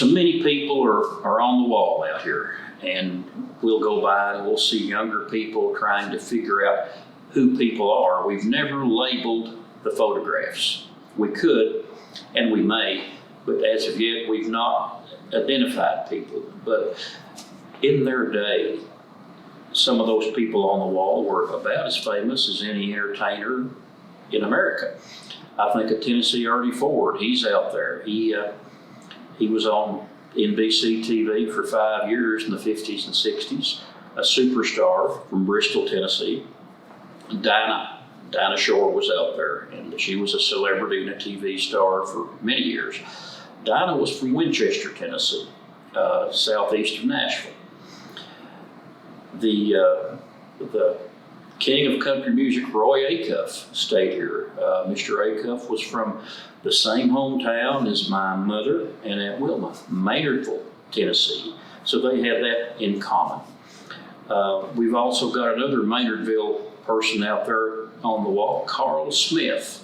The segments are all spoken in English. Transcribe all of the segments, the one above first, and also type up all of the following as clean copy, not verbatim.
So many people are on the wall out here, and we'll go by and we'll see younger people trying to figure out who people are. We've never labeled the photographs. We could, and we may, but as of yet, we've not identified people. But in their day, some of those people on the wall were about as famous as any entertainer in America. I think of Tennessee Ernie Ford. He's out there. He was on NBC TV for 5 years in the 50s and 60s, a superstar from Bristol, Tennessee. Dinah Shore was out there, and she was a celebrity and a TV star for many years. Dinah was from Winchester, Tennessee, southeast of Nashville. The king of country music, Roy Acuff, stayed here. Mr. Acuff was from the same hometown as my mother and Aunt Wilma, Maynardville, Tennessee. So they had that in common. We've also got another Maynardville person out there on the wall, Carl Smith.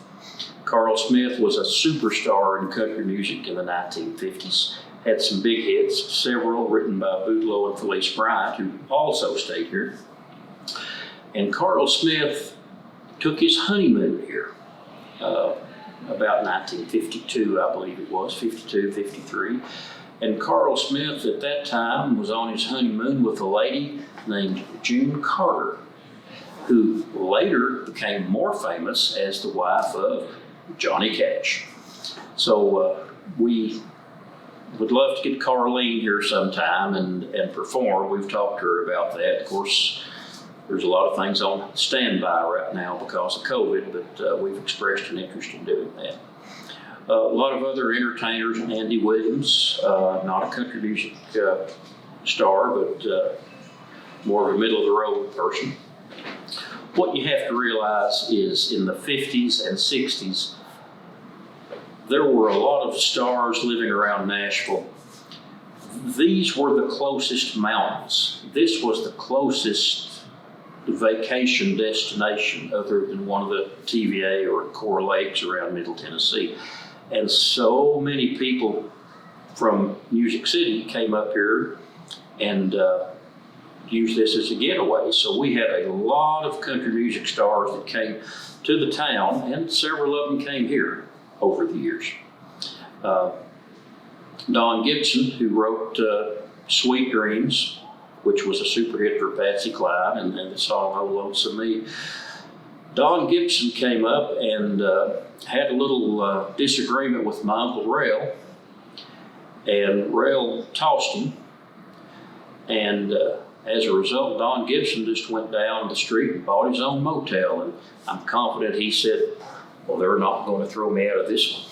Carl Smith was a superstar in country music in the 1950s. Had some big hits, several written by Boudleaux and Felice Bryant, who also stayed here. And Carl Smith took his honeymoon here about 1952, I believe it was, 52, 53. And Carl Smith at that time was on his honeymoon with a lady named June Carter, who later became more famous as the wife of Johnny Cash. So we would love to get Carlene here sometime and perform. We've talked to her about that. Of course, there's a lot of things on standby right now because of COVID, but we've expressed an interest in doing that. A lot of other entertainers, Andy Williams, not a country music star, but more of a middle-of-the-road person. What you have to realize is in the 50s and 60s, there were a lot of stars living around Nashville. These were the closest mountains. This was the closest vacation destination other than one of the TVA or Core Lakes around Middle Tennessee. And so many people from Music City came up here and used this as a getaway. So we had a lot of country music stars that came to the town, and several of them came here over the years. Don Gibson, who wrote Sweet Dreams, which was a super hit for Patsy Cline, and the song Oh Lonesome Me. Don Gibson came up and had a little disagreement with my Uncle Rail, and Rail tossed him, and as a result, Don Gibson just went down the street and bought his own motel, and I'm confident he said, well, they're not going to throw me out of this one.